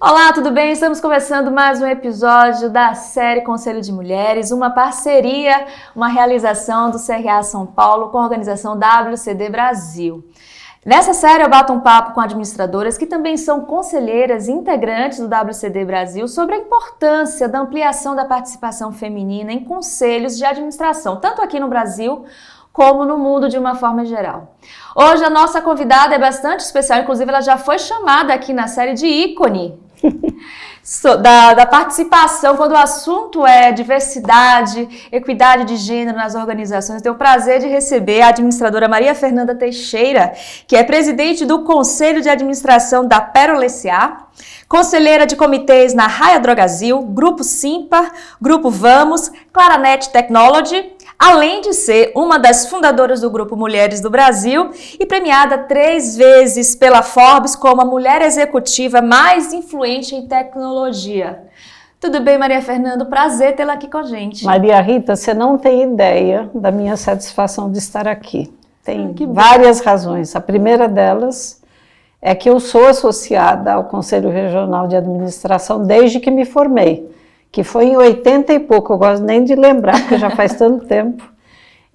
Olá, tudo bem? Estamos começando mais um episódio da série Conselho de Mulheres, uma parceria, uma realização do CRA São Paulo com a organização WCD Brasil. Nessa série eu bato um papo com administradoras que também são conselheiras e integrantes do WCD Brasil sobre a importância da ampliação da participação feminina em conselhos de administração, tanto aqui no Brasil como no mundo de uma forma geral. Hoje a nossa convidada é bastante especial, inclusive ela já foi chamada aqui na série de ícone da participação, quando o assunto é diversidade, equidade de gênero nas organizações. Tenho o prazer de receber a administradora Maria Fernanda Teixeira, que é presidente do Conselho de Administração da Pérola S.A., conselheira de comitês na Raia Drogasil, Grupo Simpar, Grupo Vamos, Claranet Technology, além de ser uma das fundadoras do Grupo Mulheres do Brasil e premiada 3 vezes pela Forbes como a mulher executiva mais influente em tecnologia. Tudo bem, Maria Fernanda? Prazer tê-la aqui com a gente. Maria Rita, você não tem ideia da minha satisfação de estar aqui. Tem várias razões. A primeira delas é que eu sou associada ao Conselho Regional de Administração desde que me formei, que foi em 80 e pouco, eu gosto nem de lembrar, porque já faz tanto tempo,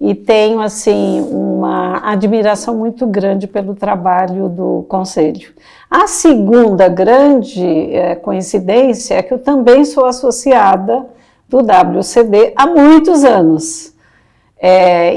e tenho, assim, uma admiração muito grande pelo trabalho do Conselho. A segunda grande coincidência é que eu também sou associada do WCD há muitos anos.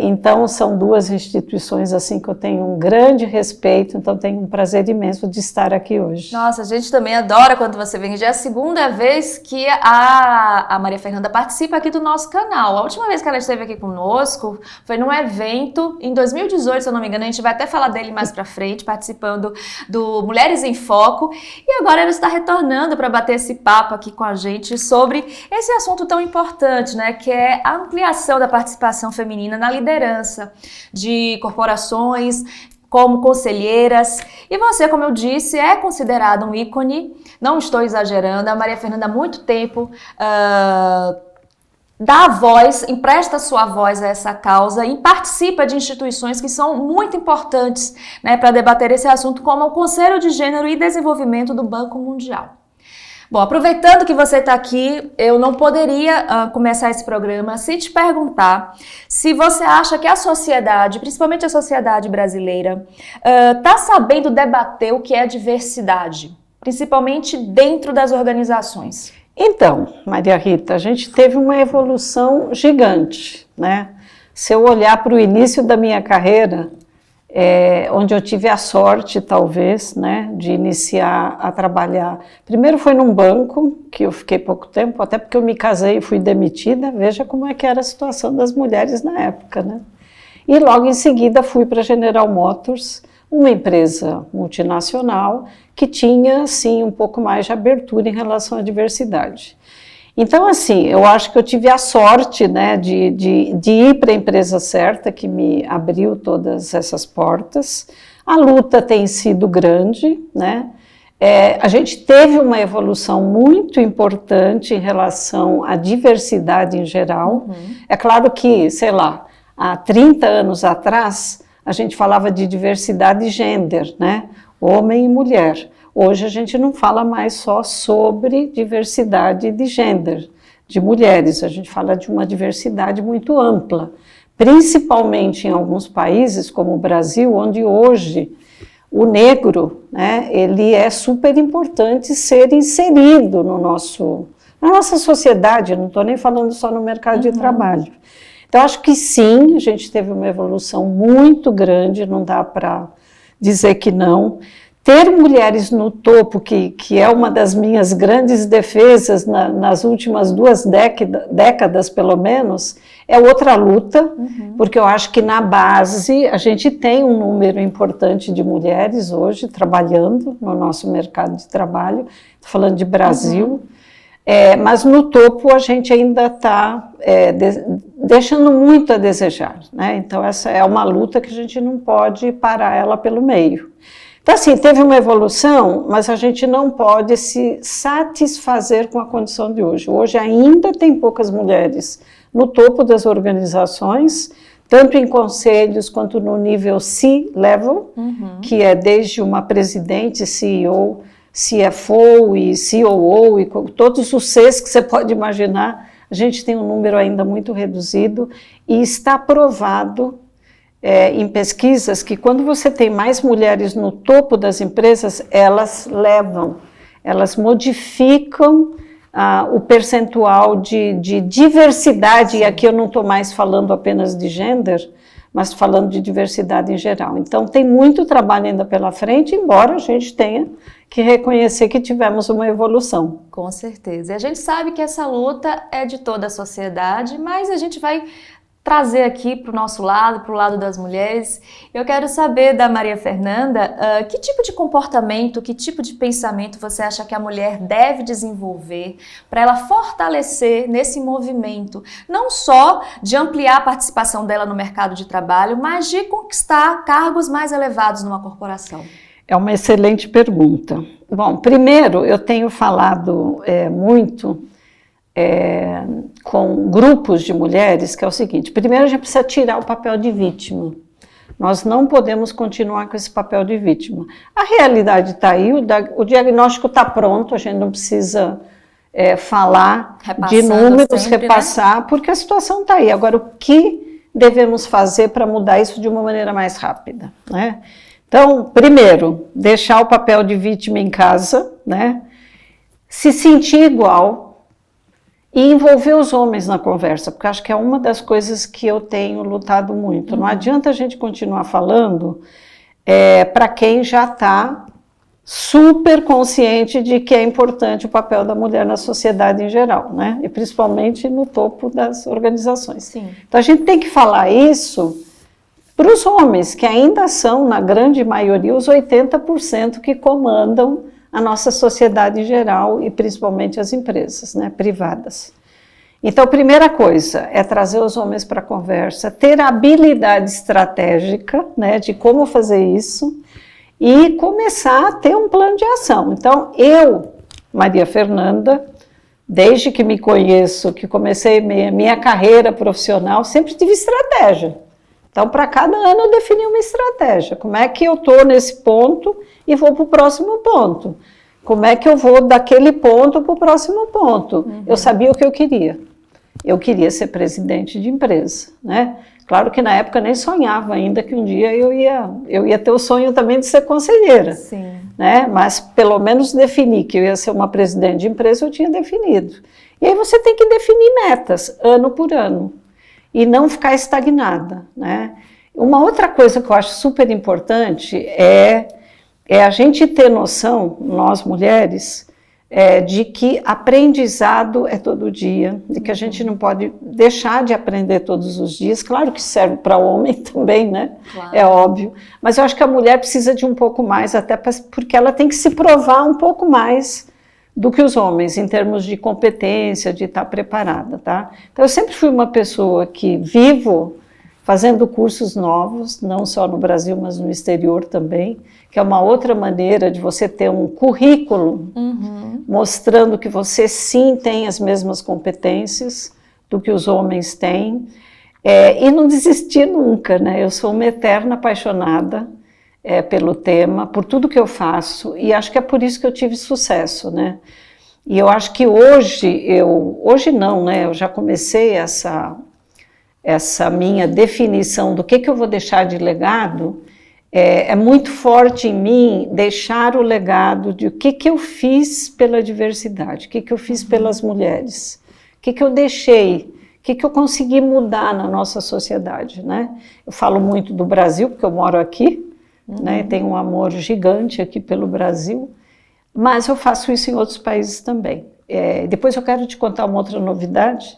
Então, são duas instituições assim que eu tenho um grande respeito, então tenho um prazer imenso de estar aqui hoje. Nossa, a gente também adora quando você vem, já é a segunda vez que a Maria Fernanda participa aqui do nosso canal. A última vez que ela esteve aqui conosco foi num evento em 2018, se eu não me engano, a gente vai até falar dele mais pra frente, participando do Mulheres em Foco, e agora ela está retornando para bater esse papo aqui com a gente sobre esse assunto tão importante, né, que é a ampliação da participação feminina na liderança de corporações, como conselheiras. E você, como eu disse, é considerada um ícone, não estou exagerando, a Maria Fernanda há muito tempo dá voz, empresta sua voz a essa causa e participa de instituições que são muito importantes, né, para debater esse assunto, como o Conselho de Gênero e Desenvolvimento do Banco Mundial. Bom, aproveitando que você está aqui, eu não poderia começar esse programa sem te perguntar se você acha que a sociedade, principalmente a sociedade brasileira, está sabendo debater o que é diversidade, principalmente dentro das organizações. Então, Maria Rita, a gente teve uma evolução gigante, né? Se eu olhar para o início da minha carreira, onde eu tive a sorte, talvez, né, de iniciar a trabalhar. Primeiro foi num banco, que eu fiquei pouco tempo, até porque eu me casei e fui demitida. Veja como é que era a situação das mulheres na época, né? E logo em seguida fui para a General Motors, uma empresa multinacional que tinha, assim, um pouco mais de abertura em relação à diversidade. Então, assim, eu acho que eu tive a sorte, né, de ir para a empresa certa, que me abriu todas essas portas. A luta tem sido grande, né? A gente teve uma evolução muito importante em relação à diversidade em geral. É claro que, sei lá, há 30 anos atrás, a gente falava de diversidade de gênero, né? Homem e mulher. Hoje a gente não fala mais só sobre diversidade de gênero, de mulheres, a gente fala de uma diversidade muito ampla, principalmente em alguns países como o Brasil, onde hoje o negro, né, ele é super importante ser inserido na nossa sociedade, não estou nem falando só no mercado de trabalho. Então acho que sim, a gente teve uma evolução muito grande, não dá para dizer que não. Ter mulheres no topo, que é uma das minhas grandes defesas nas últimas 2 décadas, pelo menos, é outra luta, porque eu acho que na base a gente tem um número importante de mulheres hoje trabalhando no nosso mercado de trabalho, estou falando de Brasil, mas no topo a gente ainda está deixando muito a desejar, né? Então essa é uma luta que a gente não pode parar ela pelo meio. Então, assim, teve uma evolução, mas a gente não pode se satisfazer com a condição de hoje. Hoje ainda tem poucas mulheres no topo das organizações, tanto em conselhos quanto no nível C-level, que é desde uma presidente, CEO, CFO e COO e todos os Cs que você pode imaginar, a gente tem um número ainda muito reduzido e está provado em pesquisas que quando você tem mais mulheres no topo das empresas, elas modificam o percentual de diversidade, e aqui eu não estou mais falando apenas de gênero, mas falando de diversidade em geral. Então, tem muito trabalho ainda pela frente, embora a gente tenha que reconhecer que tivemos uma evolução. Com certeza. E a gente sabe que essa luta é de toda a sociedade, mas a gente vai trazer aqui para o nosso lado, para o lado das mulheres. Eu quero saber da Maria Fernanda, que tipo de comportamento, que tipo de pensamento você acha que a mulher deve desenvolver para ela fortalecer nesse movimento, não só de ampliar a participação dela no mercado de trabalho, mas de conquistar cargos mais elevados numa corporação? É uma excelente pergunta. Bom, primeiro eu tenho falado muito com grupos de mulheres, que é o seguinte: primeiro a gente precisa tirar o papel de vítima. Nós não podemos continuar com esse papel de vítima. A realidade está aí, o diagnóstico está pronto, a gente não precisa falar de números, sempre, repassar, né? Porque a situação está aí. Agora, o que devemos fazer para mudar isso de uma maneira mais rápida, né? Então, primeiro, deixar o papel de vítima em casa, né? Se sentir igual, e envolver os homens na conversa, porque acho que é uma das coisas que eu tenho lutado muito. Não adianta a gente continuar falando para quem já está super consciente de que é importante o papel da mulher na sociedade em geral, né? E principalmente no topo das organizações. Sim. Então a gente tem que falar isso para os homens, que ainda são, na grande maioria, os 80% que comandam a nossa sociedade em geral e principalmente as empresas, né, privadas. Então, a primeira coisa é trazer os homens para a conversa, ter a habilidade estratégica, né, de como fazer isso e começar a ter um plano de ação. Então, eu, Maria Fernanda, desde que me conheço, que comecei minha carreira profissional, sempre tive estratégia. Então, para cada ano eu defini uma estratégia. Como é que eu estou nesse ponto e vou para o próximo ponto? Como é que eu vou daquele ponto para o próximo ponto? Uhum. Eu sabia o que eu queria. Eu queria ser presidente de empresa, né? Claro que na época nem sonhava ainda que um dia eu ia ter o sonho também de ser conselheira. Sim. Né? Mas pelo menos definir que eu ia ser uma presidente de empresa, eu tinha definido. E aí você tem que definir metas, ano por ano. E não ficar estagnada, né? Uma outra coisa que eu acho super importante é a gente ter noção, nós mulheres, de que aprendizado é todo dia, de que a gente não pode deixar de aprender todos os dias. Claro que serve para o homem também, né? Claro. É óbvio. Mas eu acho que a mulher precisa de um pouco mais, até porque ela tem que se provar um pouco mais do que os homens, em termos de competência, de estar preparada, tá? Então, eu sempre fui uma pessoa que vivo fazendo cursos novos, não só no Brasil, mas no exterior também, que é uma outra maneira de você ter um currículo mostrando que você sim tem as mesmas competências do que os homens têm, e não desistir nunca, né? Eu sou uma eterna apaixonada pelo tema, por tudo que eu faço, e acho que é por isso que eu tive sucesso, né? E eu acho que hoje não, né? Eu já comecei essa minha definição do que eu vou deixar de legado, é muito forte em mim deixar o legado de o que eu fiz pela diversidade, o que eu fiz pelas mulheres, o que eu deixei, o que eu consegui mudar na nossa sociedade, né? Eu falo muito do Brasil, porque eu moro aqui, né? Tenho um amor gigante aqui pelo Brasil, mas eu faço isso em outros países também. Depois eu quero te contar uma outra novidade.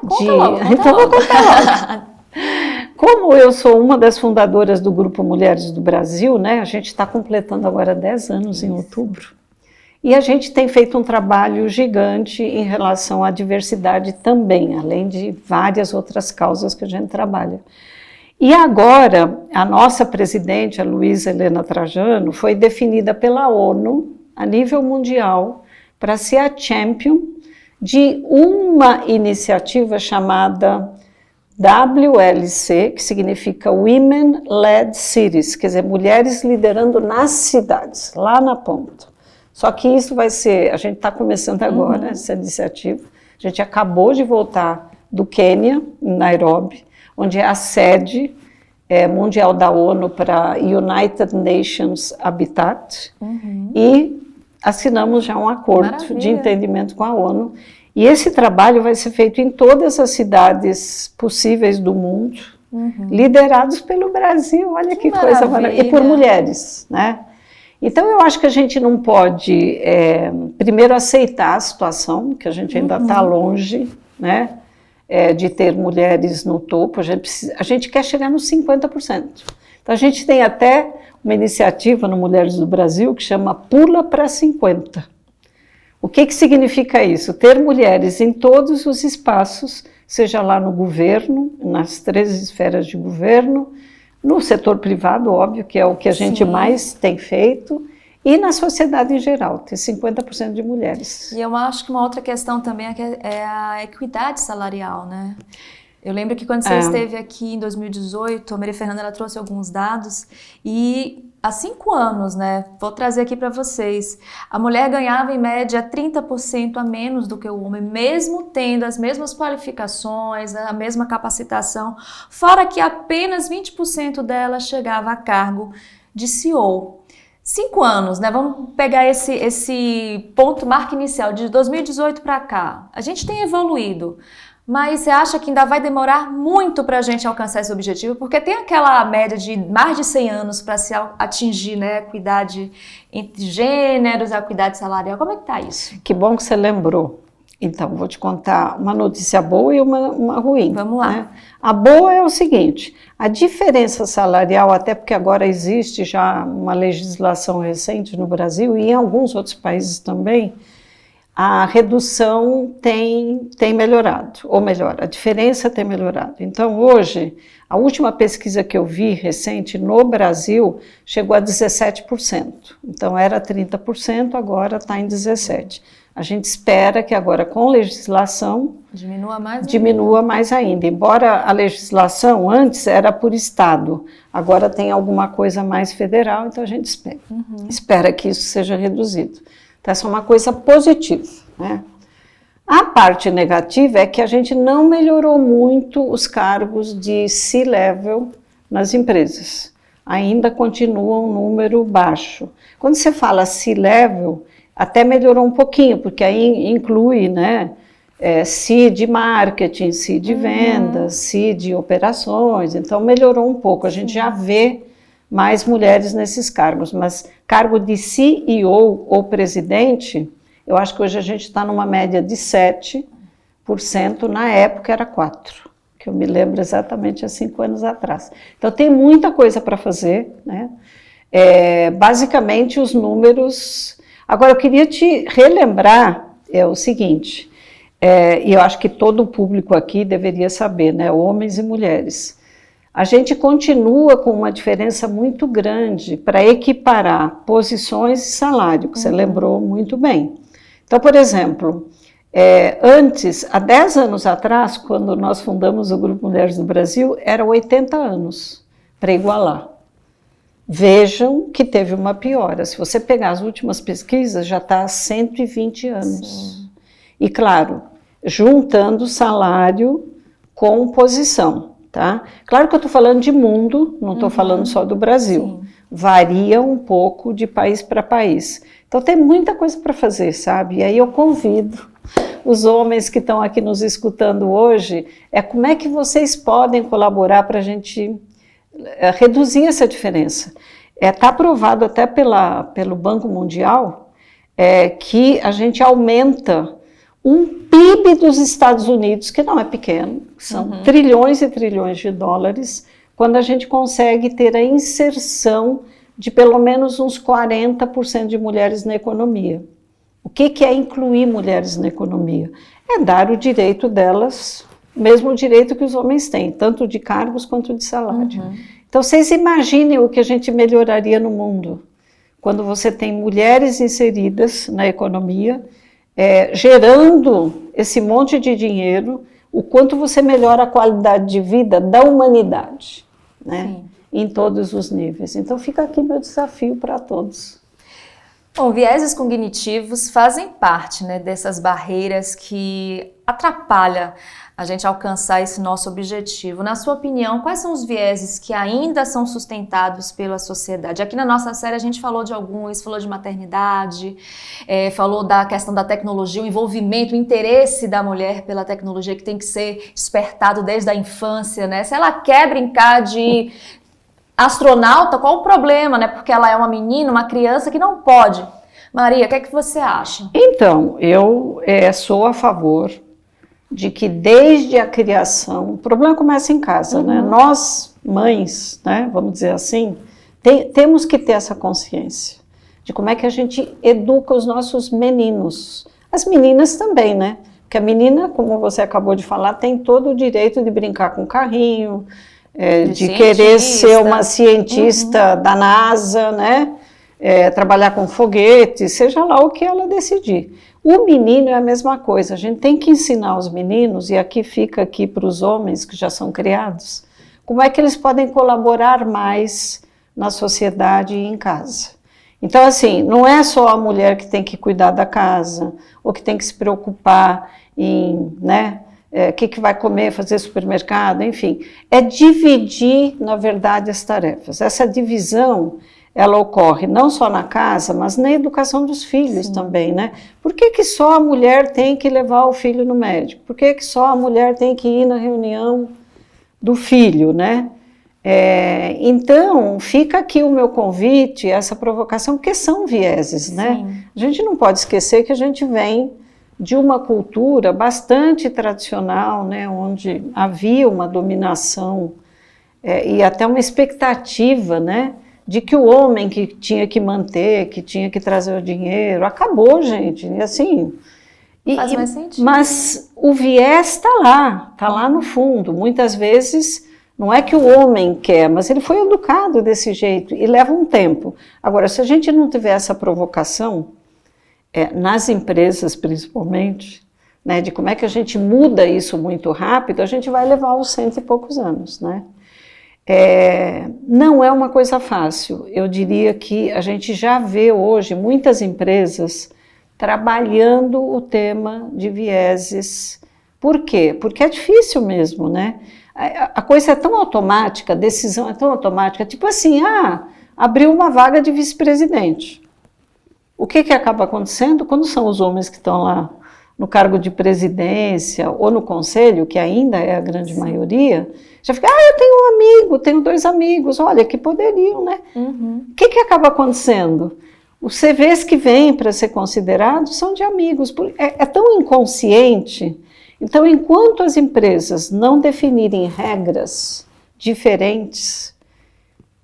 Conta logo. Então vou contar logo. Como eu sou uma das fundadoras do Grupo Mulheres do Brasil, né? A gente está completando agora 10 anos em outubro, e a gente tem feito um trabalho gigante em relação à diversidade também, além de várias outras causas que a gente trabalha. E agora, a nossa presidente, a Luísa Helena Trajano, foi definida pela ONU, a nível mundial, para ser a champion de uma iniciativa chamada WLC, que significa Women Led Cities, quer dizer, mulheres liderando nas cidades, lá na ponta. Só que isso vai ser, a gente está começando agora essa iniciativa, a gente acabou de voltar do Quênia, em Nairobi, onde é a sede mundial da ONU para United Nations Habitat, e assinamos já um acordo de entendimento com a ONU, e esse trabalho vai ser feito em todas as cidades possíveis do mundo, liderados pelo Brasil, olha que coisa maravilhosa, e por mulheres, né? Então, eu acho que a gente não pode, primeiro, aceitar a situação, que a gente ainda está longe, né, de ter mulheres no topo, a gente quer chegar nos 50%. Então, a gente tem até uma iniciativa no Mulheres do Brasil que chama Pula para 50. O que significa isso? Ter mulheres em todos os espaços, seja lá no governo, nas 3 esferas de governo, no setor privado, óbvio, que é o que a gente mais tem feito, e na sociedade em geral, ter 50% de mulheres. E eu acho que uma outra questão também é a equidade salarial, né? Eu lembro que quando você esteve aqui em 2018, a Maria Fernanda ela trouxe alguns dados e há 5 anos, né? Vou trazer aqui para vocês. A mulher ganhava em média 30% a menos do que o homem, mesmo tendo as mesmas qualificações, a mesma capacitação, fora que apenas 20% dela chegava a cargo de CEO. 5 anos, né? Vamos pegar esse ponto marca inicial de 2018 para cá. A gente tem evoluído. Mas você acha que ainda vai demorar muito para a gente alcançar esse objetivo? Porque tem aquela média de mais de 100 anos para se atingir, né, a equidade entre gêneros, a equidade salarial. Como é que está isso? Que bom que você lembrou. Então, vou te contar uma notícia boa e uma ruim. Vamos lá. Né? A boa é o seguinte, a diferença salarial, até porque agora existe já uma legislação recente no Brasil e em alguns outros países também, a redução tem melhorado, ou melhor, a diferença tem melhorado. Então, hoje, a última pesquisa que eu vi recente no Brasil chegou a 17%. Então, era 30%, agora está em 17%. A gente espera que agora, com legislação, diminua mais ainda. Embora a legislação antes era por estado, agora tem alguma coisa mais federal, então a gente espera que isso seja reduzido. Então, essa é uma coisa positiva, né? A parte negativa é que a gente não melhorou muito os cargos de C-level nas empresas. Ainda continua um número baixo. Quando você fala C-level, até melhorou um pouquinho, porque aí inclui, né, C de marketing, C de vendas, C de operações, então melhorou um pouco. A gente já vê mais mulheres nesses cargos, mas cargo de CEO ou presidente, eu acho que hoje a gente está numa média de 7%, na época era 4%, que eu me lembro exatamente há 5 anos atrás. Então tem muita coisa para fazer, né? Basicamente os números... Agora eu queria te relembrar o seguinte, e eu acho que todo o público aqui deveria saber, né? Homens e mulheres. A gente continua com uma diferença muito grande para equiparar posições e salário, que você lembrou muito bem. Então, por exemplo, antes, há 10 anos atrás, quando nós fundamos o Grupo Mulheres do Brasil, era 80 anos para igualar. Vejam que teve uma piora. Se você pegar as últimas pesquisas, já está há 120 anos. Sim. E, claro, juntando salário com posição. Tá? Claro que eu estou falando de mundo, não estou falando só do Brasil. Sim. Varia um pouco de país para país. Então tem muita coisa para fazer, sabe? E aí eu convido os homens que estão aqui nos escutando hoje, como é que vocês podem colaborar para a gente reduzir essa diferença. Está provado até pelo Banco Mundial que a gente aumenta um PIB dos Estados Unidos, que não é pequeno, são trilhões e trilhões de dólares, quando a gente consegue ter a inserção de pelo menos uns 40% de mulheres na economia. O que é incluir mulheres na economia? É dar o direito delas, mesmo o direito que os homens têm, tanto de cargos quanto de salário. Então, vocês imaginem o que a gente melhoraria no mundo, quando você tem mulheres inseridas na economia, gerando esse monte de dinheiro, o quanto você melhora a qualidade de vida da humanidade, né? Em todos os níveis. Então fica aqui meu desafio para todos. Bom, vieses cognitivos fazem parte, né, dessas barreiras que atrapalham a gente alcançar esse nosso objetivo. Na sua opinião, quais são os vieses que ainda são sustentados pela sociedade? Aqui na nossa série a gente falou de alguns, falou de maternidade, falou da questão da tecnologia, o envolvimento, o interesse da mulher pela tecnologia que tem que ser despertado desde a infância, né? Se ela quer brincar de astronauta, qual o problema, né? Porque ela é uma menina, uma criança que não pode. Maria, o que é que você acha? Então, eu sou a favor de que desde a criação, o problema começa em casa, né? Nós, mães, né, vamos dizer assim, temos que ter essa consciência de como é que a gente educa os nossos meninos. As meninas também, né? Porque a menina, como você acabou de falar, tem todo o direito de brincar com carrinho, de querer ser uma cientista da NASA, né? Trabalhar com foguete, seja lá o que ela decidir. O menino é a mesma coisa, a gente tem que ensinar os meninos, e aqui fica aqui para os homens que já são criados, como é que eles podem colaborar mais na sociedade e em casa. Então, assim, não é só a mulher que tem que cuidar da casa, ou que tem que se preocupar em, né, que vai comer, fazer supermercado, enfim. É dividir, na verdade, as tarefas. Essa divisão, ela ocorre não só na casa, mas na educação dos filhos também, né? Por que só a mulher tem que levar o filho no médico? Por que só a mulher tem que ir na reunião do filho, né? Então, fica aqui o meu convite, essa provocação, porque são vieses, né? A gente não pode esquecer que a gente vem de uma cultura bastante tradicional, né? Onde havia uma dominação e até uma expectativa, né? De que o homem que tinha que manter, que tinha que trazer o dinheiro, acabou, gente, e assim... Faz mais sentido. Mas o viés está lá no fundo. Muitas vezes, não é que o homem quer, mas ele foi educado desse jeito, e leva um tempo. Agora, se a gente não tiver essa provocação, nas empresas principalmente, né, de como é que a gente muda isso muito rápido, a gente vai levar uns 100 e poucos anos, né? Não é uma coisa fácil. Eu diria que a gente já vê hoje muitas empresas trabalhando o tema de vieses. Por quê? Porque é difícil mesmo, né? A coisa é tão automática, a decisão é tão automática, tipo assim, abriu uma vaga de vice-presidente. O que acaba acontecendo quando são os homens que estão lá no cargo de presidência ou no conselho, que ainda é a grande maioria, já fica, eu tenho um amigo, tenho 2 amigos, olha, que poderiam, né? O que acaba acontecendo? Os CVs que vêm para ser considerados são de amigos, é tão inconsciente. Então, enquanto as empresas não definirem regras diferentes,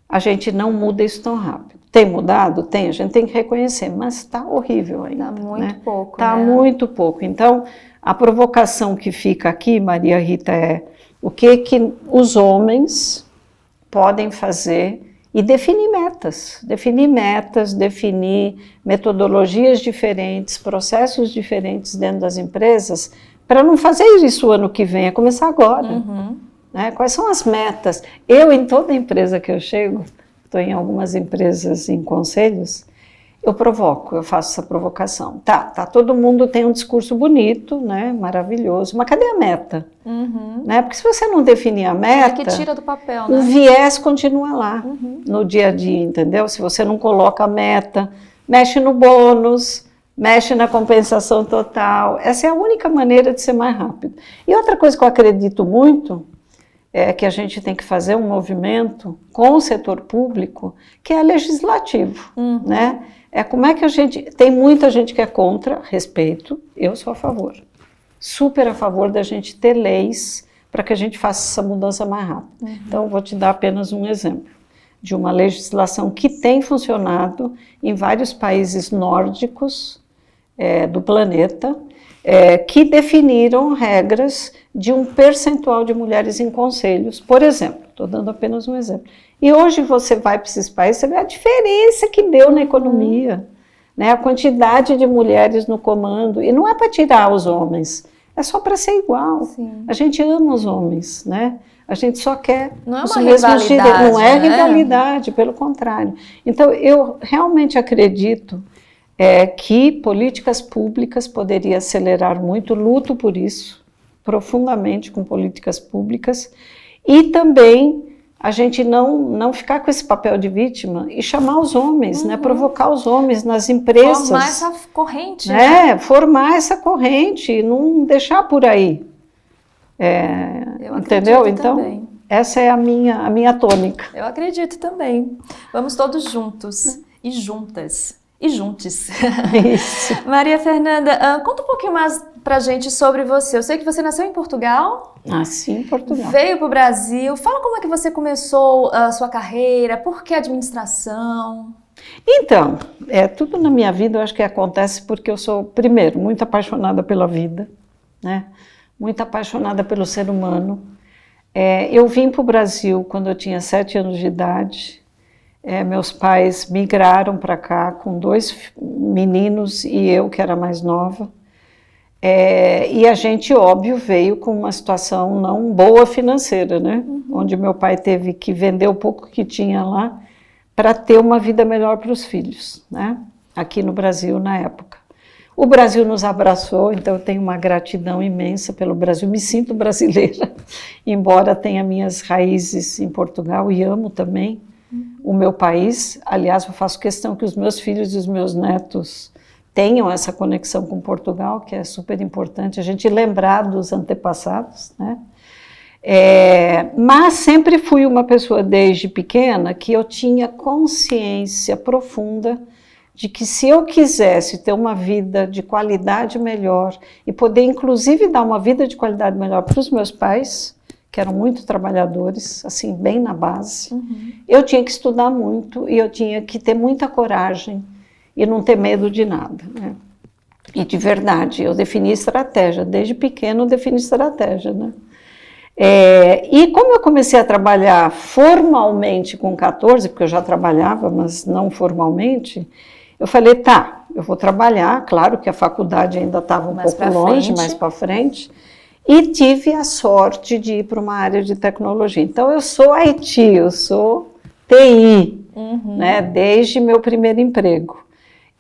a gente não muda isso tão rápido. Tem mudado? Tem, a gente tem que reconhecer, mas está horrível ainda. Está muito pouco, Está muito pouco. Então, a provocação que fica aqui, Maria Rita, é o que os homens podem fazer e definir metas, definir metodologias diferentes, processos diferentes dentro das empresas, para não fazer isso o ano que vem, é começar agora. Né? Quais são as metas? Eu, em toda empresa que eu chego, estou em algumas empresas em conselhos, eu provoco, eu faço essa provocação. Todo mundo tem um discurso bonito, né, maravilhoso, mas cadê a meta? Né? Porque se você não definir a meta, que tira do papel, né? O viés continua lá, no dia a dia, entendeu? Se você não coloca a meta, mexe no bônus, mexe na compensação total, essa é a única maneira de ser mais rápido. E outra coisa que eu acredito muito, é que a gente tem que fazer um movimento com o setor público, que é legislativo, né? Como é que a gente... Tem muita gente que é contra, respeito, eu sou a favor. Super a favor da gente ter leis para que a gente faça essa mudança mais rápido. Então, vou te dar apenas um exemplo de uma legislação que tem funcionado em vários países nórdicos do planeta, que definiram regras de um percentual de mulheres em conselhos, por exemplo. Estou dando apenas um exemplo. E hoje você vai para esses países, você vê a diferença que deu na economia, né? A quantidade de mulheres no comando, e não é para tirar os homens, é só para ser igual. Sim. A gente ama os homens, né? A gente só quer os mesmos direitos. Não é rivalidade, pelo contrário. Então, eu realmente acredito é que políticas públicas poderiam acelerar muito, luto por isso, profundamente com políticas públicas, e também a gente não ficar com esse papel de vítima e chamar os homens, né, provocar os homens nas empresas. Formar essa corrente. Né? Formar essa corrente, não deixar por aí. Entendeu? Então, também. Essa é a minha tônica. Eu acredito também. Vamos todos juntos e juntas. E juntos. Isso. Maria Fernanda, conta um pouquinho mais pra gente sobre você. Eu sei que você nasceu em Portugal. Nasci em Portugal. Veio pro Brasil. Fala como é que você começou a sua carreira, por que administração? Então, tudo na minha vida eu acho que acontece porque eu sou, primeiro, muito apaixonada pela vida, né? Muito apaixonada pelo ser humano. Eu vim para o Brasil quando eu tinha 7 anos de idade. Meus pais migraram para cá com 2 meninos e eu, que era mais nova. E a gente, óbvio, veio com uma situação não boa financeira, né? Onde meu pai teve que vender o pouco que tinha lá para ter uma vida melhor para os filhos, né? Aqui no Brasil, na época. O Brasil nos abraçou, então eu tenho uma gratidão imensa pelo Brasil, me sinto brasileira, embora tenha minhas raízes em Portugal e amo também o meu país. Aliás, eu faço questão que os meus filhos e os meus netos tenham essa conexão com Portugal, que é super importante, a gente lembrar dos antepassados, né? Mas sempre fui uma pessoa desde pequena que eu tinha consciência profunda de que se eu quisesse ter uma vida de qualidade melhor e poder inclusive dar uma vida de qualidade melhor para os meus pais, que eram muito trabalhadores, assim, bem na base, eu tinha que estudar muito e eu tinha que ter muita coragem e não ter medo de nada, né? E de verdade, eu defini estratégia, desde pequeno eu defini estratégia, né? E como eu comecei a trabalhar formalmente com 14, porque eu já trabalhava, mas não formalmente, eu falei, tá, eu vou trabalhar, claro que a faculdade ainda estava um pouco longe, mais para frente, e tive a sorte de ir para uma área de tecnologia. Então eu sou IT, eu sou TI, né, desde meu primeiro emprego.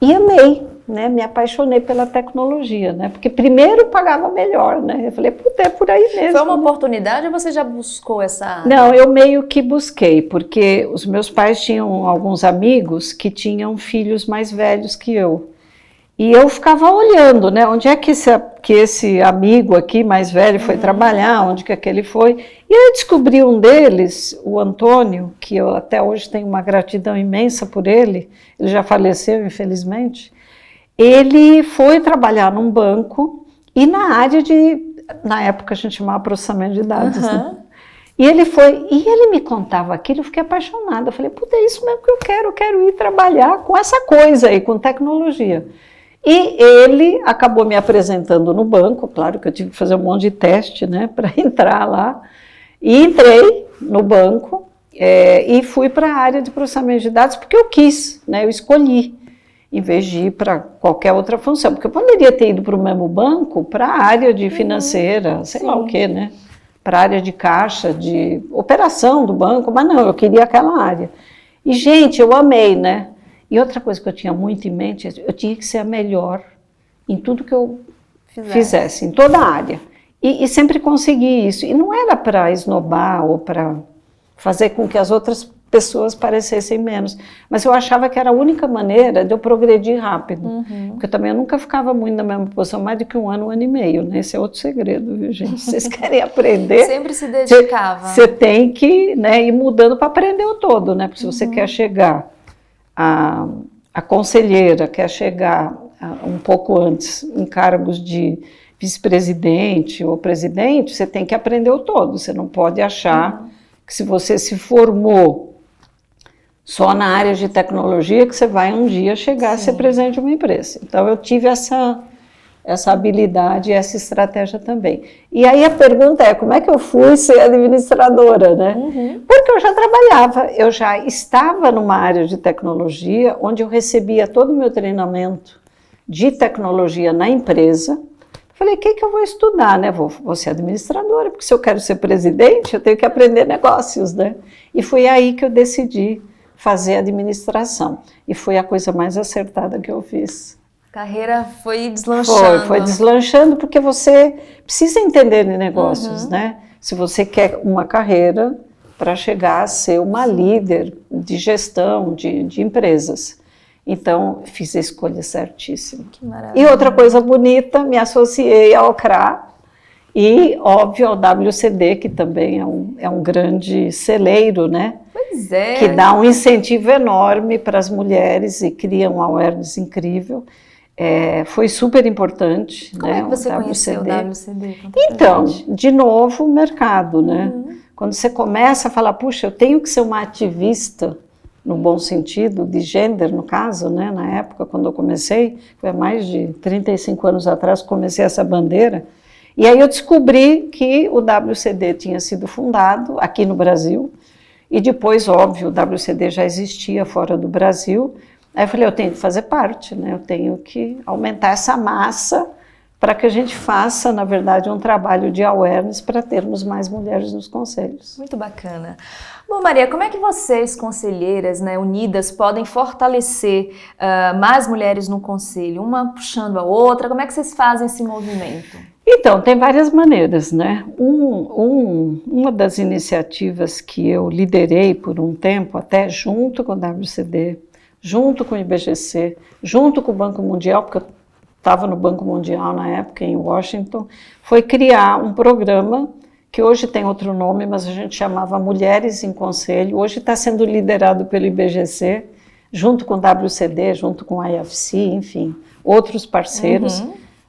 E amei, né, me apaixonei pela tecnologia, né, porque primeiro pagava melhor, né, eu falei, puta, é por aí mesmo. Foi uma oportunidade ou você já buscou essa área? Não, eu meio que busquei, porque os meus pais tinham alguns amigos que tinham filhos mais velhos que eu. E eu ficava olhando, né, onde é que esse amigo aqui mais velho foi trabalhar, onde que aquele foi. E eu descobri um deles, o Antônio, que eu até hoje tenho uma gratidão imensa por ele já faleceu, infelizmente. Ele foi trabalhar num banco e na área na época a gente chamava processamento de dados, né? E ele me contava aquilo, eu fiquei apaixonada. Eu falei, puta, é isso mesmo que eu quero ir trabalhar com essa coisa aí, com tecnologia. E ele acabou me apresentando no banco, claro que eu tive que fazer um monte de teste, né, para entrar lá. E entrei no banco e fui para a área de processamento de dados porque eu quis, né, eu escolhi, em vez de ir para qualquer outra função. Porque eu poderia ter ido para o mesmo banco, para a área de financeira, sei lá o quê, né? Para a área de caixa, de operação do banco, mas não, eu queria aquela área. E, gente, eu amei, né? E outra coisa que eu tinha muito em mente, eu tinha que ser a melhor em tudo que eu fizesse, em toda a área. E sempre consegui isso. E não era para esnobar ou para fazer com que as outras pessoas parecessem menos. Mas eu achava que era a única maneira de eu progredir rápido. Porque eu também nunca ficava muito na mesma posição, mais do que um ano e meio, né? Esse é outro segredo, viu, gente? Vocês querem aprender... Sempre se dedicava. Você tem que, né, ir mudando para aprender o todo, né? Porque se você quer chegar a conselheira, quer chegar um pouco antes em cargos de vice-presidente ou presidente, você tem que aprender o todo. Você não pode achar que se você se formou só na área de tecnologia que você vai um dia chegar a ser presidente de uma empresa. Então eu tive essa habilidade e essa estratégia também. E aí a pergunta é, como é que eu fui ser administradora, né? Porque eu já trabalhava, eu já estava numa área de tecnologia onde eu recebia todo o meu treinamento de tecnologia na empresa. Falei, o que eu vou estudar, né? Vou ser administradora, porque se eu quero ser presidente, eu tenho que aprender negócios, né? E foi aí que eu decidi fazer administração. E foi a coisa mais acertada que eu fiz. A carreira foi deslanchando. Foi deslanchando, porque você precisa entender de negócios, né? Se você quer uma carreira para chegar a ser uma líder de gestão de empresas. Então, fiz a escolha certíssima. Que maravilha. E outra coisa bonita, me associei ao CRA e, óbvio, ao WCD, que também é um grande celeiro, né? Pois é. Que dá um incentivo enorme para as mulheres e cria um awareness incrível. Foi super importante. Como né, é que você conheceu o WCD? Então, de novo, o mercado, né? Quando você começa a falar, puxa, eu tenho que ser uma ativista, no bom sentido, de gênero, no caso, né? Na época, quando eu comecei, foi há mais de 35 anos atrás que comecei essa bandeira, e aí eu descobri que o WCD tinha sido fundado aqui no Brasil, e depois, óbvio, o WCD já existia fora do Brasil. Aí eu falei, eu tenho que fazer parte, né? Eu tenho que aumentar essa massa para que a gente faça, na verdade, um trabalho de awareness para termos mais mulheres nos conselhos. Muito bacana. Bom, Maria, como é que vocês, conselheiras, né, unidas, podem fortalecer mais mulheres no conselho, uma puxando a outra? Como é que vocês fazem esse movimento? Então, tem várias maneiras, né? Uma das iniciativas que eu liderei por um tempo, até junto com o WCD, junto com o IBGC, junto com o Banco Mundial, porque eu estava no Banco Mundial na época, em Washington, foi criar um programa que hoje tem outro nome, mas a gente chamava Mulheres em Conselho. Hoje está sendo liderado pelo IBGC, junto com o WCD, junto com a IFC, enfim, outros parceiros.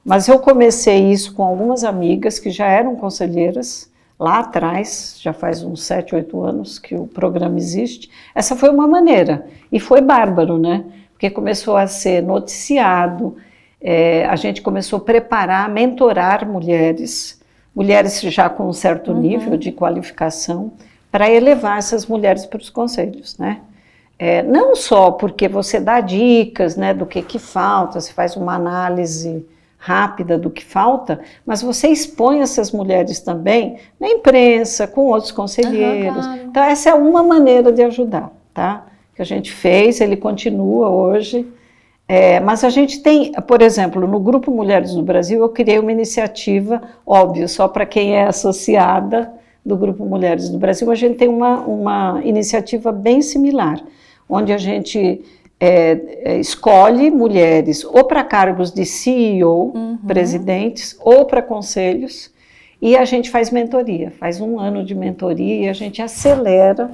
Mas eu comecei isso com algumas amigas que já eram conselheiras, lá atrás, já faz uns 7, 8 anos que o programa existe. Essa foi uma maneira, e foi bárbaro, né? Porque começou a ser noticiado, a gente começou a preparar, mentorar mulheres já com um certo nível de qualificação, para elevar essas mulheres para os conselhos, né? Não só porque você dá dicas, né, do que falta, você faz uma análise rápida do que falta, mas você expõe essas mulheres também na imprensa, com outros conselheiros. Claro. Então essa é uma maneira de ajudar, tá? Que a gente fez, ele continua hoje. Mas a gente tem, por exemplo, no Grupo Mulheres do Brasil, eu criei uma iniciativa, óbvio, só para quem é associada do Grupo Mulheres do Brasil, a gente tem uma iniciativa bem similar, onde a gente escolhe mulheres ou para cargos de CEO, presidentes, ou para conselhos, e a gente faz mentoria, faz 1 ano de mentoria e a gente acelera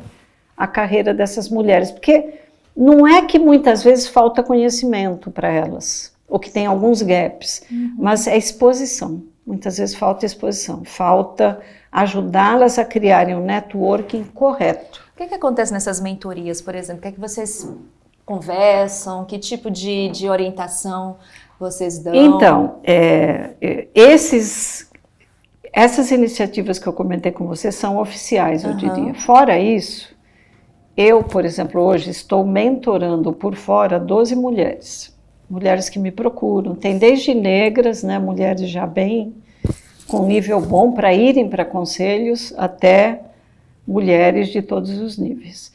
a carreira dessas mulheres, porque não é que muitas vezes falta conhecimento para elas, ou que tem alguns gaps, mas é exposição. Muitas vezes falta exposição, falta ajudá-las a criarem um networking correto. O que acontece nessas mentorias, por exemplo? O que é que vocês conversam? Que tipo de orientação vocês dão? Então, essas iniciativas que eu comentei com você são oficiais, eu diria. Fora isso, eu, por exemplo, hoje estou mentorando por fora 12 mulheres. Mulheres que me procuram. Tem desde negras, né, mulheres já bem com nível bom para irem para conselhos, até mulheres de todos os níveis.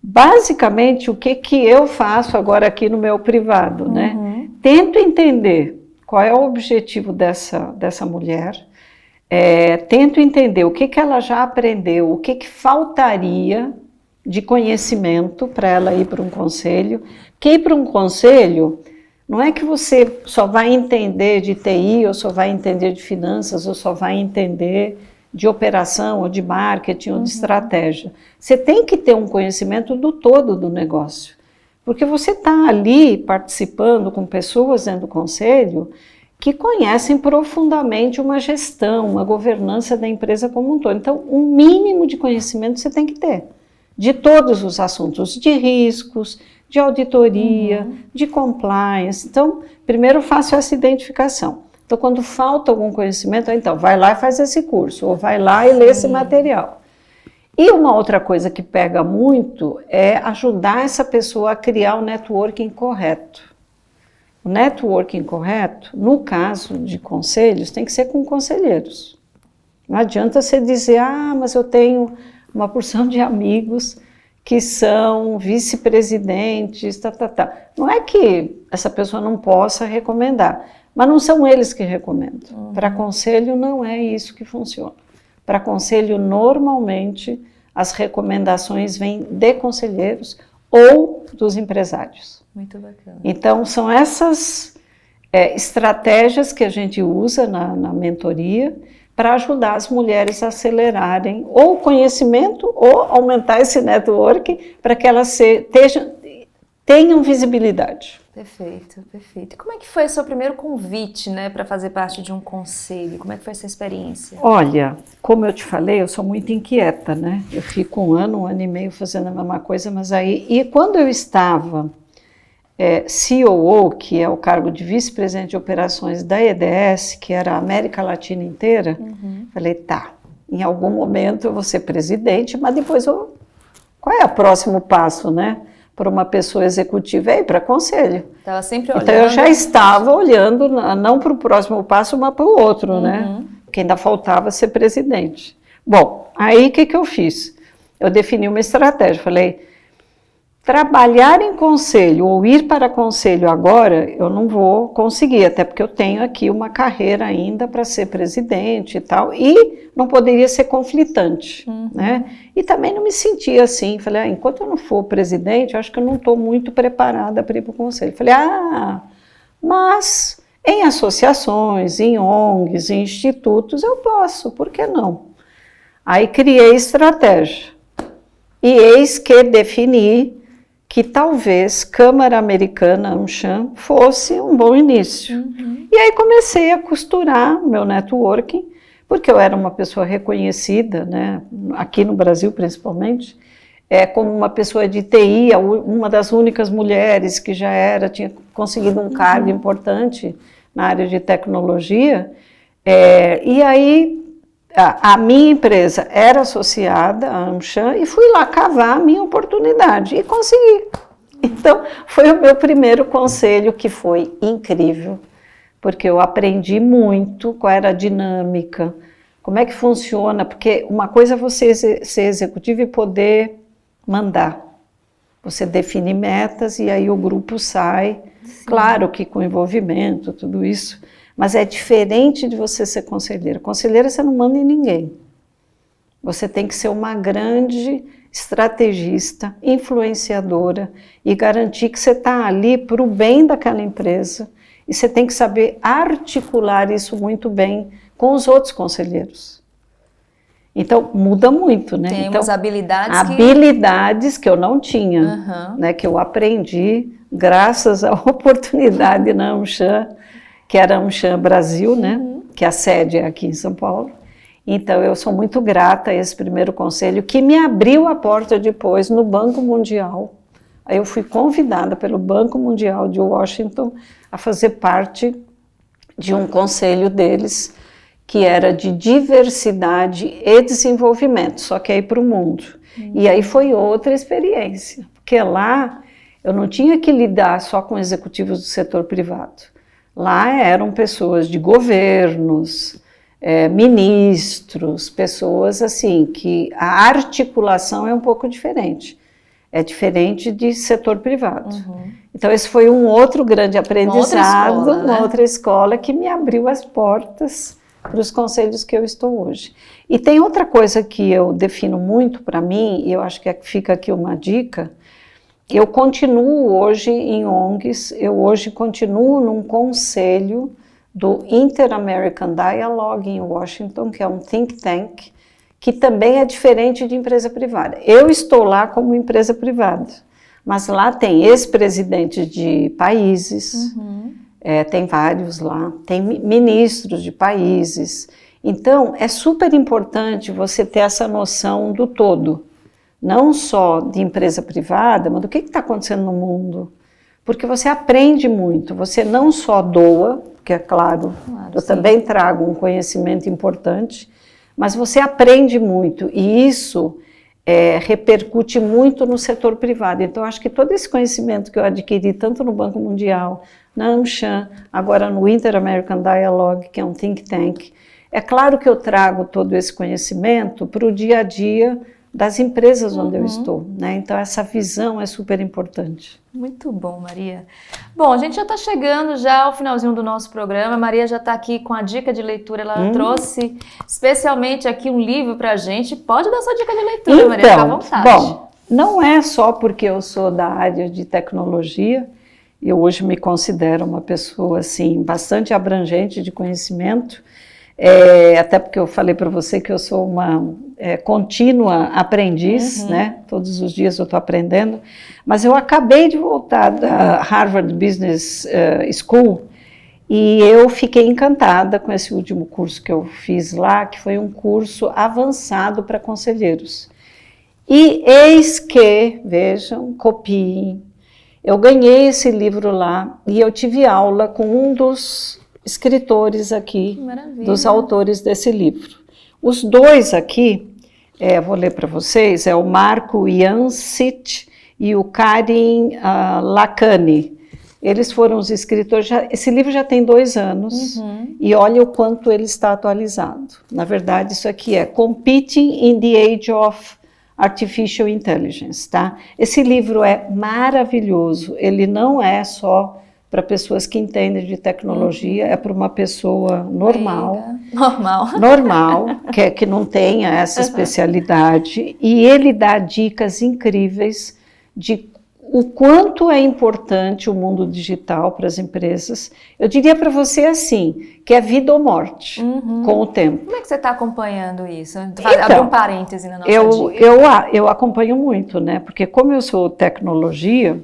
Basicamente, o que eu faço agora aqui no meu privado, né? Tento entender qual é o objetivo dessa mulher, tento entender o que ela já aprendeu, o que faltaria de conhecimento para ela ir para um conselho. Porque ir para um conselho não é que você só vai entender de TI, ou só vai entender de finanças, ou só vai entender de operação, ou de marketing, ou de estratégia. Você tem que ter um conhecimento do todo do negócio. Porque você está ali participando com pessoas dentro do conselho que conhecem profundamente uma gestão, uma governança da empresa como um todo. Então, um mínimo de conhecimento você tem que ter. De todos os assuntos, de riscos, de auditoria, de compliance. Então, primeiro faço essa identificação. Então, quando falta algum conhecimento, então, vai lá e faz esse curso, ou vai lá e lê esse material. E uma outra coisa que pega muito é ajudar essa pessoa a criar o networking correto. O networking correto, no caso de conselhos, tem que ser com conselheiros. Não adianta você dizer, mas eu tenho uma porção de amigos que são vice-presidentes, Não é que essa pessoa não possa recomendar, mas não são eles que recomendam. Para conselho não é isso que funciona. Para conselho, normalmente, as recomendações vêm de conselheiros ou dos empresários. Muito bacana. Então, são essas estratégias que a gente usa na mentoria para ajudar as mulheres a acelerarem ou o conhecimento ou aumentar esse network para que elas tenham visibilidade. Perfeito, perfeito. E como é que foi o seu primeiro convite, né, para fazer parte de um conselho? Como é que foi essa experiência? Olha, como eu te falei, eu sou muito inquieta, né? Eu fico um ano e meio fazendo a mesma coisa, mas aí... E quando eu estava COO, que é o cargo de vice-presidente de operações da EDS, que era a América Latina inteira, falei, tá, em algum momento eu vou ser presidente, mas depois qual é o próximo passo, né? Para uma pessoa executiva é ir para conselho. Estava sempre olhando. Então eu já estava olhando, não para o próximo passo, mas para o outro, né? Porque ainda faltava ser presidente. Bom, aí o que eu fiz? Eu defini uma estratégia, falei, trabalhar em conselho ou ir para conselho agora, eu não vou conseguir, até porque eu tenho aqui uma carreira ainda para ser presidente e tal, e não poderia ser conflitante, né? E também não me sentia assim, falei, enquanto eu não for presidente, eu acho que eu não estou muito preparada para ir para o conselho. Falei, mas em associações, em ONGs, em institutos, eu posso, por que não? Aí criei estratégia, e eis que defini que talvez Câmara Americana, AmCham, fosse um bom início. E aí comecei a costurar meu networking, porque eu era uma pessoa reconhecida, né, aqui no Brasil principalmente, como uma pessoa de TI, uma das únicas mulheres que tinha conseguido um cargo importante na área de tecnologia, e aí a minha empresa era associada à AmCham e fui lá cavar a minha oportunidade e consegui. Então, foi o meu primeiro conselho, que foi incrível, porque eu aprendi muito qual era a dinâmica, como é que funciona, porque uma coisa é você ser executivo e poder mandar. Você define metas e aí o grupo sai, claro que com envolvimento, tudo isso, mas é diferente de você ser conselheira. Conselheira você não manda em ninguém. Você tem que ser uma grande estrategista, influenciadora e garantir que você está ali para o bem daquela empresa e você tem que saber articular isso muito bem com os outros conselheiros. Então, muda muito, né? Tem então, umas habilidades que eu não tinha, né? Que eu aprendi graças à oportunidade na AmCham, que era a AmCham Brasil, né? Que a sede é aqui em São Paulo. Então, eu sou muito grata a esse primeiro conselho, que me abriu a porta depois no Banco Mundial. Aí eu fui convidada pelo Banco Mundial de Washington a fazer parte de um conselho deles, que era de diversidade e desenvolvimento, só que aí para o mundo. E aí foi outra experiência, porque lá eu não tinha que lidar só com executivos do setor privado. Lá eram pessoas de governos, ministros, pessoas assim, que a articulação é um pouco diferente. É diferente de setor privado. Então esse foi um outro grande aprendizado, uma outra escola que me abriu as portas para os conselhos que eu estou hoje. E tem outra coisa que eu defino muito para mim, e eu acho que fica aqui uma dica. Eu continuo hoje em ONGs, eu hoje continuo num conselho do Inter-American Dialogue em Washington, que é um think tank, que também é diferente de empresa privada. Eu estou lá como empresa privada, mas lá tem ex-presidentes de países, tem vários lá, tem ministros de países. Então, é super importante você ter essa noção do todo, não só de empresa privada, mas do que está acontecendo no mundo. Porque você aprende muito, você não só doa, que é claro, eu também trago um conhecimento importante, mas você aprende muito, e isso repercute muito no setor privado. Então, acho que todo esse conhecimento que eu adquiri, tanto no Banco Mundial, na AmCham, agora no Inter-American Dialogue, que é um think tank, é claro que eu trago todo esse conhecimento para o dia a dia das empresas onde eu estou, né? Então essa visão é super importante. Muito bom, Maria. Bom, a gente já está chegando já ao finalzinho do nosso programa. A Maria já está aqui com a dica de leitura. Ela trouxe especialmente aqui um livro para a gente. Pode dar sua dica de leitura, então, Maria, fica à vontade. Bom, não é só porque eu sou da área de tecnologia. Eu hoje me considero uma pessoa assim bastante abrangente de conhecimento. Até porque eu falei para você que eu sou uma contínua aprendiz, né? Todos os dias eu estou aprendendo, mas eu acabei de voltar da Harvard Business School e eu fiquei encantada com esse último curso que eu fiz lá, que foi um curso avançado para conselheiros. E eis que, vejam, copiem, eu ganhei esse livro lá e eu tive aula com um dos escritores aqui, dos autores desse livro. Os dois aqui, vou ler para vocês, é o Marco Yancit e o Karim Lakhani. Eles foram os escritores, esse livro já tem 2 anos, e olha o quanto ele está atualizado. Na verdade, isso aqui é Competing in the Age of Artificial Intelligence, tá? Esse livro é maravilhoso, ele não é só para pessoas que entendem de tecnologia, é para uma pessoa normal, que não tenha essa especialidade, e ele dá dicas incríveis de o quanto é importante o mundo digital para as empresas. Eu diria para você assim, que é vida ou morte com o tempo. Como é que você está acompanhando isso? Abre um parêntese na nossa dica. Eu acompanho muito, né? Porque como eu sou tecnologia,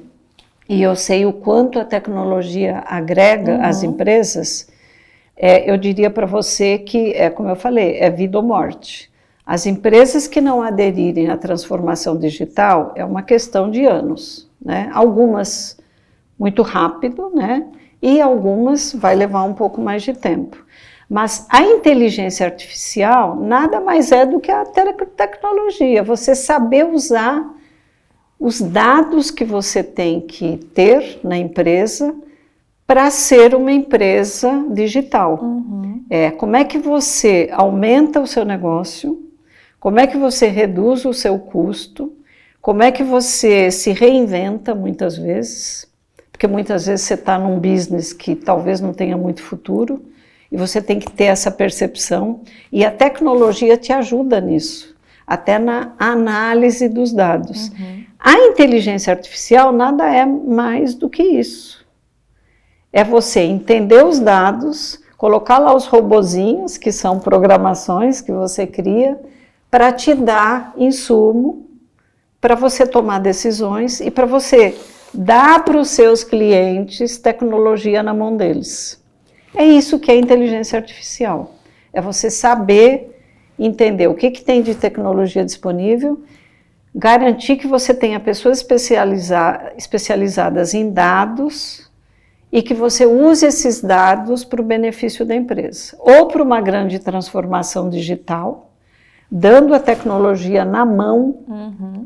e eu sei o quanto a tecnologia agrega às empresas, eu diria para você que, como eu falei, é vida ou morte. As empresas que não aderirem à transformação digital é uma questão de anos, né? Algumas muito rápido, né? E algumas vai levar um pouco mais de tempo. Mas a inteligência artificial nada mais é do que a tecnologia, você saber usar os dados que você tem que ter na empresa para ser uma empresa digital. Como é que você aumenta o seu negócio, como é que você reduz o seu custo, como é que você se reinventa muitas vezes, porque muitas vezes você está num business que talvez não tenha muito futuro, e você tem que ter essa percepção, e a tecnologia te ajuda nisso, até na análise dos dados. A inteligência artificial nada é mais do que isso. É você entender os dados, colocar lá os robozinhos, que são programações que você cria, para te dar insumo, para você tomar decisões e para você dar para os seus clientes tecnologia na mão deles. É isso que é inteligência artificial. É você saber entender o que tem de tecnologia disponível, garantir que você tenha pessoas especializadas em dados e que você use esses dados para o benefício da empresa, ou para uma grande transformação digital, dando a tecnologia na mão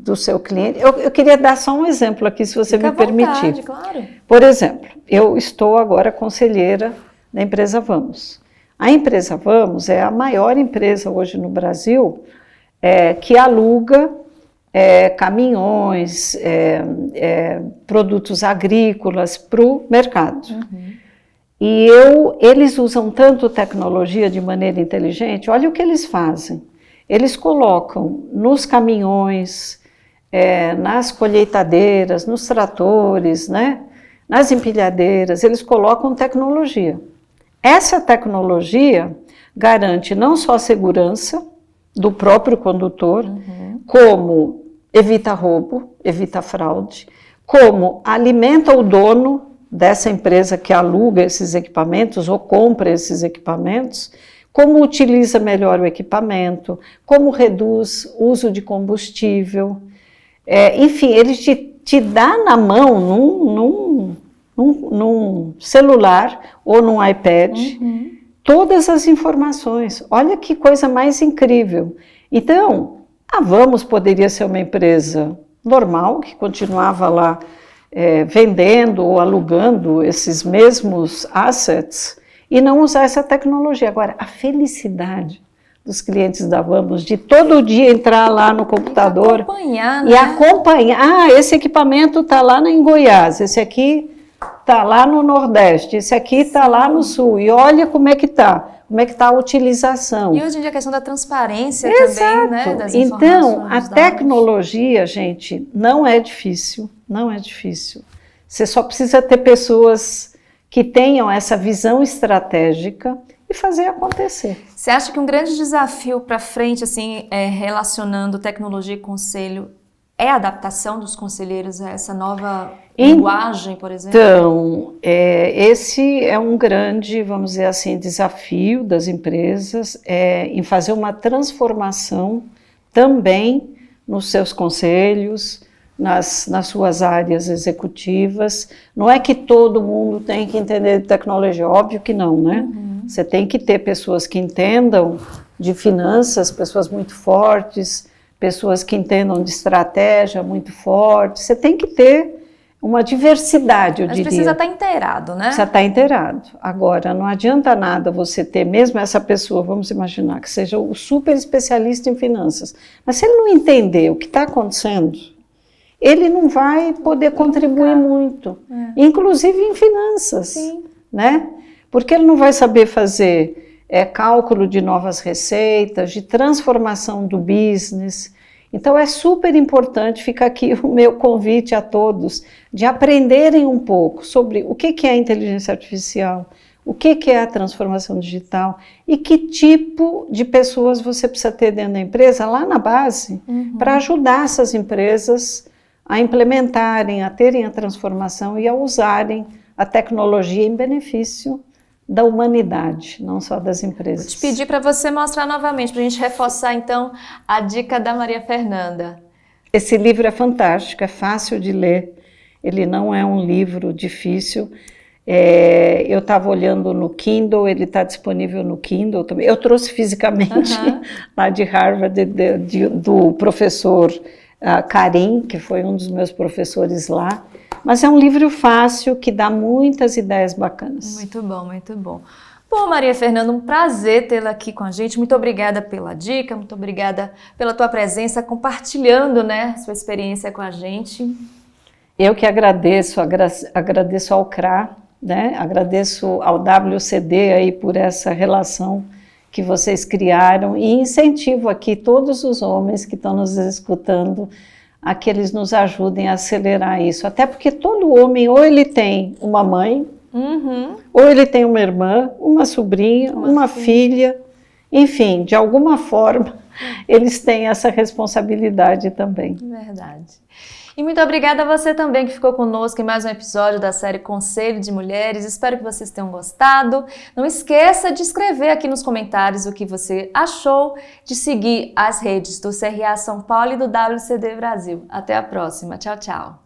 do seu cliente. Eu queria dar só um exemplo aqui, se você me permitir. Claro. Por exemplo, eu estou agora conselheira da empresa Vamos. A empresa Vamos é a maior empresa hoje no Brasil que aluga caminhões, produtos agrícolas para o mercado. E eles usam tanto tecnologia de maneira inteligente, olha o que eles fazem. Eles colocam nos caminhões, nas colheitadeiras, nos tratores, né, nas empilhadeiras, eles colocam tecnologia. Essa tecnologia garante não só a segurança do próprio condutor, como evita roubo, evita fraude, como alimenta o dono dessa empresa que aluga esses equipamentos ou compra esses equipamentos, como utiliza melhor o equipamento, como reduz o uso de combustível. Enfim, ele te dá na mão num celular ou num iPad todas as informações. Olha que coisa mais incrível. Então, a Vamos poderia ser uma empresa normal, que continuava lá vendendo ou alugando esses mesmos assets e não usar essa tecnologia. Agora, a felicidade dos clientes da Vamos, de todo dia entrar lá no computador acompanhar, e acompanhar. Ah, esse equipamento está lá em Goiás, esse aqui está lá no Nordeste, esse aqui está lá no Sul. E olha como é que está a utilização. E hoje em dia a questão da transparência Exato. Também, né, das informações. Então, a tecnologia, gente, não é difícil, não é difícil. Você só precisa ter pessoas que tenham essa visão estratégica e fazer acontecer. Você acha que um grande desafio para frente, assim, relacionando tecnologia e conselho, é a adaptação dos conselheiros a essa nova linguagem, por exemplo? Então, esse é um grande, vamos dizer assim, desafio das empresas em fazer uma transformação também nos seus conselhos, nas suas áreas executivas. Não é que todo mundo tem que entender de tecnologia, óbvio que não, né? Você tem que ter pessoas que entendam de finanças, pessoas muito fortes, pessoas que entendam de estratégia muito forte. Você tem que ter uma diversidade, eu diria. Mas precisa estar inteirado, né? Precisa estar inteirado. Agora, não adianta nada você ter mesmo essa pessoa, vamos imaginar, que seja o super especialista em finanças. Mas se ele não entender o que está acontecendo, ele não vai poder contribuir muito, inclusive em finanças. Sim. Né? Porque ele não vai saber fazer cálculo de novas receitas, de transformação do business. Então é super importante, fica aqui o meu convite a todos, de aprenderem um pouco sobre o que é a inteligência artificial, o que é a transformação digital e que tipo de pessoas você precisa ter dentro da empresa, lá na base, para ajudar essas empresas a implementarem, a terem a transformação e a usarem a tecnologia em benefício da humanidade, não só das empresas. Vou te pedir para você mostrar novamente, para a gente reforçar então a dica da Maria Fernanda. Esse livro é fantástico, é fácil de ler, ele não é um livro difícil. Eu estava olhando no Kindle, ele está disponível no Kindle também. Eu trouxe fisicamente lá de Harvard, do professor Karim, que foi um dos meus professores lá. Mas é um livro fácil, que dá muitas ideias bacanas. Muito bom, muito bom. Bom, Maria Fernanda, um prazer tê-la aqui com a gente. Muito obrigada pela dica, muito obrigada pela tua presença, compartilhando, né, sua experiência com a gente. Eu que agradeço ao CRA, né, agradeço ao WCD aí por essa relação que vocês criaram e incentivo aqui todos os homens que estão nos escutando a que eles nos ajudem a acelerar isso. Até porque todo homem, ou ele tem uma mãe, ou ele tem uma irmã, uma sobrinha, uma filha, enfim, de alguma forma, eles têm essa responsabilidade também. Verdade. E muito obrigada a você também que ficou conosco em mais um episódio da série Conselho de Mulheres. Espero que vocês tenham gostado. Não esqueça de escrever aqui nos comentários o que você achou, de seguir as redes do CRA São Paulo e do WCD Brasil. Até a próxima. Tchau, tchau.